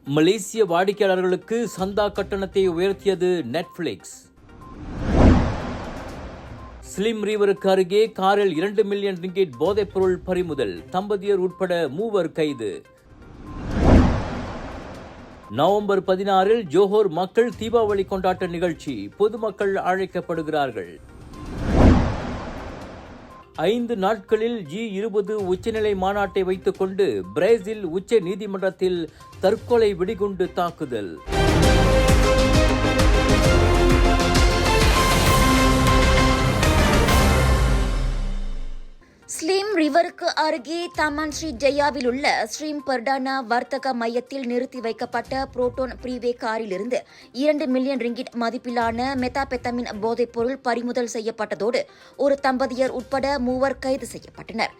மலேசிய வாடிக்கையாளர்களுக்கு சந்தா கட்டணத்தை உயர்த்தியது நெட்ஃபிளிக்ஸ். ஸ்லிம் ரீவருக்கு அருகே காரில் 2 மில்லியன் ரிங்கிட் போதைப்பொருள் பறிமுதல். தம்பதியர் உட்பட 3 கைது. நவம்பர் 16 ஜோஹர் மக்கள் தீபாவளி கொண்டாட்ட நிகழ்ச்சி. பொதுமக்கள் அழைக்கப்படுகிறார்கள். 5 நாட்களில் G20 உச்சநிலை மாநாட்டை வைத்துக் கொண்டு பிரேசில் உச்ச நீதிமன்றத்தில் தற்கொலை வெடிகுண்டு தாக்குதல். ஸ்லிம் ரிவருக்கு அருகே தமன் ஸ்ரீ ஜெயாவில் உள்ள ஸ்ரீம் பர்டானா வர்த்தக மையத்தில் நிறுத்தி வைக்கப்பட்ட புரோட்டோன் பிரீவே காரிலிருந்து 2 மில்லியன் ரிங்கிட் மதிப்பிலான மெத்தாபெத்தமின் போதைப்பொருள் பறிமுதல் செய்யப்பட்டதோடு ஒரு தம்பதியர் உட்பட 3 கைது செய்யப்பட்டனர்.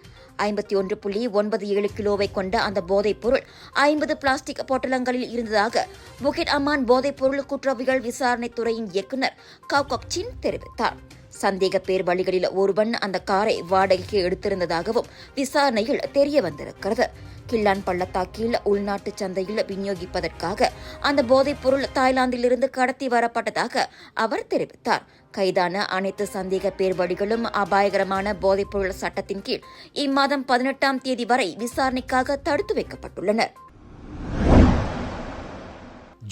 51.97 கிலோவை கொண்ட அந்த போதைப்பொருள் 50 பிளாஸ்டிக் பொட்டலங்களில் இருந்ததாக புகிட் அமான் போதைப்பொருள் குற்றவியல் விசாரணைத் துறையின் இயக்குநர் கவுகக்சின் தெரிவித்தார். சந்தேக பேர் வழிகளில் ஒருவன் அந்த காரை வாடகைக்கு எடுத்திருந்ததாகவும் விசாரணையில் தெரிய வந்திருக்கிறது. கில்லான் பள்ளத்தாக்கில் உள்நாட்டு சந்தையில் விநியோகிப்பதற்காக அந்த போதைப்பொருள் தாய்லாந்திலிருந்து கடத்தி வரப்பட்டதாக அவர் தெரிவித்தார். கைதான அனைத்து சந்தேக பேர் வழிகளும் அபாயகரமான போதைப்பொருள் சட்டத்தின் கீழ் இம்மாதம் 18ஆம் தேதி வரை விசாரணைக்காக தடுத்து வைக்கப்பட்டுள்ளனர்.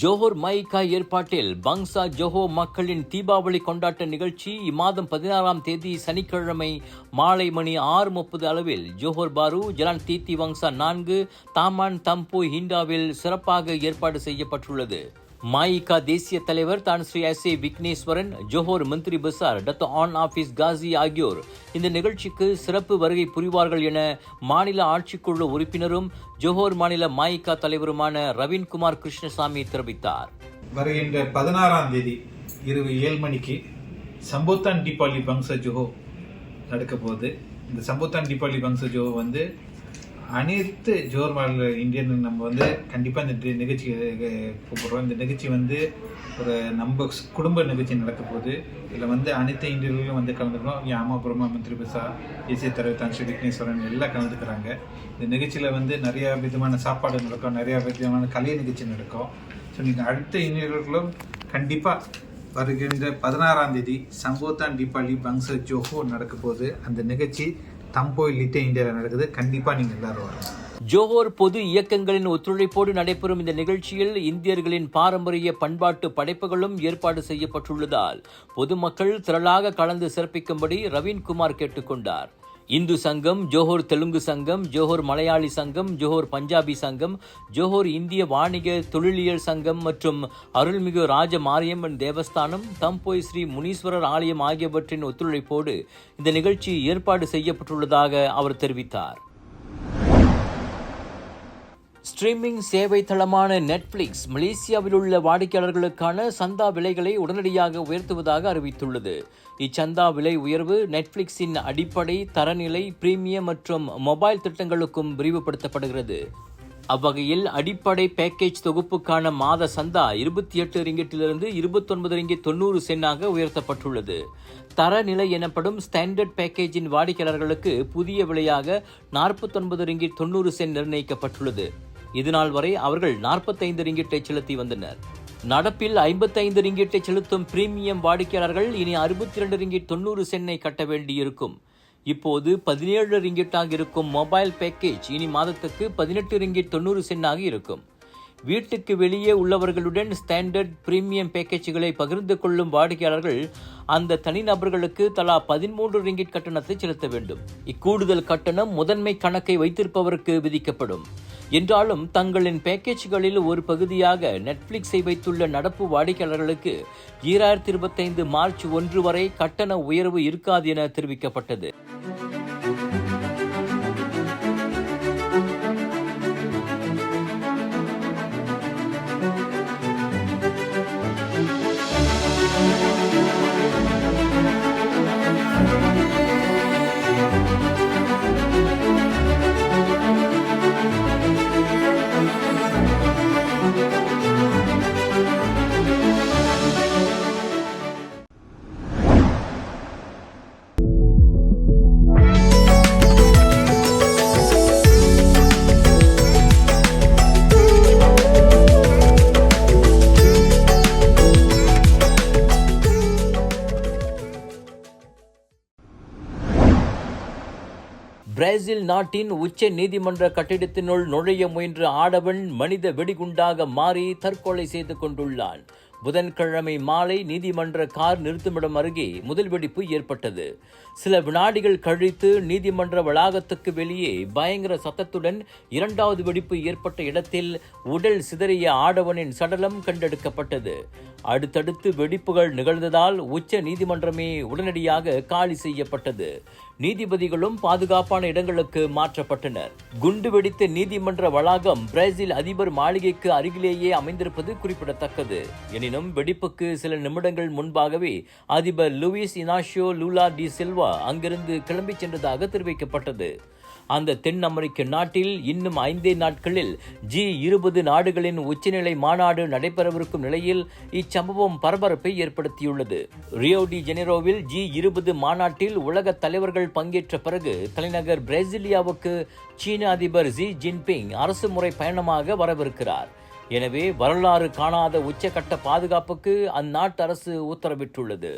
ஜோஹர் மைகா ஏற்பாட்டில் பங்சா ஜோஹோ மக்களின் தீபாவளி கொண்டாட்ட நிகழ்ச்சி இம்மாதம் 16ஆம் தேதி சனிக்கிழமை மாலை மணி 6:30 அளவில் ஜோஹர் பாரு ஜலான் தீத்தி வங்சா 4 தாமான் தம்பு ஹிண்டாவில் சிறப்பாக ஏற்பாடு செய்யப்பட்டுள்ளது. மாயிகா தேசிய தலைவர் தான் ஸ்ரீ S.A. விக்னேஸ்வரன், ஜோஹர் மந்திரி பசார் டத்தோ ஆன் ஆபீஸ் காசி ஆகியோர் இந்த நிகழ்ச்சிக்கு சிறப்பு வருகை புரிவார்கள் என மாநில ஆட்சிக்குழு உறுப்பினரும் ஜோஹர் மாநில மாயிகா தலைவருமான ரவீன்குமார் கிருஷ்ணசாமி தெரிவித்தார். வருகின்ற 16ஆம் தேதி இரவு 7 மணிக்கு சம்போத்தான் தீபாவளி பங்சா ஜோஹோ நடக்க போகுது. இந்த சம்போத்தான் தீபாவளி பங்சா ஜோஹோ அனைத்து ஜோஹர் மாநில இந்தியன் நம்ம கண்டிப்பாக இந்த நிகழ்ச்சி கூப்பிடுறோம். இந்த நிகழ்ச்சி ஒரு நம்ம குடும்ப நிகழ்ச்சி நடக்க போகுது. இதில் அனைத்து இந்தியர்களும் கலந்துக்கிறோம். யாமா பிரம்மா மந்திரி பசா தேசிய தலைவர் தான் ஸ்ரீ விக்னேஸ்வரன் எல்லாம் கலந்துக்கிறாங்க. இந்த நிகழ்ச்சியில் நிறையா விதமான சாப்பாடு நடக்கும், நிறையா விதமான கலை நிகழ்ச்சி நடக்கும். ஸோ நீங்கள் அடுத்த இந்தியர்களும் கண்டிப்பாக வருகின்ற 16ஆம் தேதி சம்போத்தான் தீபாவளி பங்சா ஜோஹோ நடக்க போகுது. அந்த நிகழ்ச்சி தம்போய் லிட்டே இந்தியாவில் நடக்குது. கண்டிப்பாக நீங்கள் எல்லாரும் வரணும். ஜோஹர் பொது இயக்கங்களின் ஒத்துழைப்போடு நடைபெறும் இந்த நிகழ்ச்சியில் இந்தியர்களின் பாரம்பரிய பண்பாட்டு படைப்புகளும் ஏற்பாடு செய்யப்பட்டுள்ளதால் பொதுமக்கள் திரளாக கலந்து சிறப்பிக்கும்படி ரவீன்குமார் கேட்டுக்கொண்டார். இந்து சங்கம், ஜோஹர் தெலுங்கு சங்கம், ஜோஹர் மலையாளி சங்கம், ஜோஹர் பஞ்சாபி சங்கம், ஜோஹர் இந்திய வாணிக தொழிலியல் சங்கம் மற்றும் அருள்மிகு ராஜ மாரியம்மன் தேவஸ்தானம், தம்போய் ஸ்ரீ முனீஸ்வரர் ஆலயம் ஆகியவற்றின் ஒத்துழைப்போடு இந்த நிகழ்ச்சி ஏற்பாடு செய்யப்பட்டுள்ளதாக அவர் தெரிவித்தார். ஸ்ட்ரீமிங் சேவை தளமான நெட்ஃபிளிக்ஸ் மலேசியாவில் உள்ள வாடிக்கையாளர்களுக்கான சந்தா விலைகளை உடனடியாக உயர்த்துவதாக அறிவித்துள்ளது. இச்சந்தா விலை உயர்வு நெட்ஃபிளிக்ஸின் அடிப்படை, தரநிலை, பிரீமியம் மற்றும் மொபைல் திட்டங்களுக்கும் விரிவுபடுத்தப்படுகிறது. அவ்வகையில் அடிப்படை பேக்கேஜ் தொகுப்புக்கான மாத சந்தா 28 ரிங்கிட்டிலிருந்து 29 ரிங்கிட் 90 சென்னாக உயர்த்தப்பட்டுள்ளது. தரநிலை எனப்படும் ஸ்டாண்டர்ட் பேக்கேஜின் வாடிக்கையாளர்களுக்கு புதிய விலையாக 49 ரிங்கிட் 90 சென் நிர்ணயிக்கப்பட்டுள்ளது. இதுநாள் வரை அவர்கள் 45 ரிங்கிட்டை செலுத்தி வந்தனர். நடப்பில் 55 ரிங்கிட்டை செலுத்தும் பிரீமியம் வாடிக்கையாளர்கள் இனி 62 ரிங்கிட் 90 சென்னை கட்ட வேண்டியிருக்கும். இப்போது 17 ரிங்கிட்டாக இருக்கும் மொபைல் பேக்கேஜ் இனி மாதத்துக்கு 18 ரிங்கிட் 90 சென்னாக இருக்கும். வீட்டுக்கு வெளியே உள்ளவர்களுடன் ஸ்டாண்டர்ட் பிரீமியம் பேக்கேஜ்களை பகிர்ந்து கொள்ளும் வாடிக்கையாளர்கள் அந்த தனிநபர்களுக்கு தலா 13 ரிங்கிட் கட்டணத்தை செலுத்த வேண்டும். இக்கூடுதல் கட்டணம் முதன்மை கணக்கை வைத்திருப்பவருக்கு விதிக்கப்படும். என்றாலும் தங்களின் பேக்கேஜ்களில் ஒரு பகுதியாக நெட்ஃபிளிக்ஸை வைத்துள்ள நடப்பு வாடிக்கையாளர்களுக்கு 2025 மார்ச் 1 வரை கட்டண உயர்வு இருக்காது என தெரிவிக்கப்பட்டது. பிரேசில் நாட்டின் உச்ச நீதிமன்ற கட்டிடத்தினுள் நுழைய முயன்ற ஆடவன் மனித வெடிகுண்டாக மாறி தற்கொலை செய்து கொண்டுள்ளான். புதன்கிழமை மாலை நீதிமன்ற கார் நிறுத்துமிடம் அருகே முதல் வெடிப்பு ஏற்பட்டது. சில வினாடிகள் கழித்து நீதிமன்ற வளாகத்துக்கு வெளியே பயங்கர சத்தத்துடன் இரண்டாவது வெடிப்பு ஏற்பட்ட இடத்தில் உடல் சிதறிய ஆடவனின் சடலம் கண்டெடுக்கப்பட்டது. அடுத்தடுத்து வெடிப்புகள் நிகழ்ந்ததால் உச்ச நீதிமன்றமே உடனடியாக காலி செய்யப்பட்டது. நீதிபதிகளும் பாதுகாப்பான இடங்களுக்கு மாற்றப்பட்டனர். குண்டு வெடித்த நீதிமன்ற வளாகம் பிரேசில் அதிபர் மாளிகைக்கு அருகிலேயே அமைந்திருப்பது குறிப்பிடத்தக்கது. எனினும் வெடிப்புக்கு சில நிமிடங்கள் முன்பாகவே அதிபர் Luiz Inacio Lula da Silva அங்கிருந்து கிளம்பிச் சென்றதாக தெரிவிக்கப்பட்டது. அந்த தென் அமெரிக்க நாட்டில் இன்னும் 5 நாட்களில் G20 நாடுகளின் உச்சநிலை மாநாடு நடைபெறவிருக்கும் நிலையில் இச்சம்பவம் பரபரப்பை ஏற்படுத்தியுள்ளது. ரியோ டி ஜெனிரோவில் G20 மாநாட்டில் உலக தலைவர்கள் பங்கேற்ற பிறகு தலைநகர் பிரேசிலியாவுக்கு சீன அதிபர் ஜி ஜின்பிங் அரசு முறை பயணமாக வரவிருக்கிறார். எனவே வரலாறு காணாத உச்சகட்ட பாதுகாப்புக்கு அந்நாட்டு அரசு உத்தரவிட்டுள்ளது.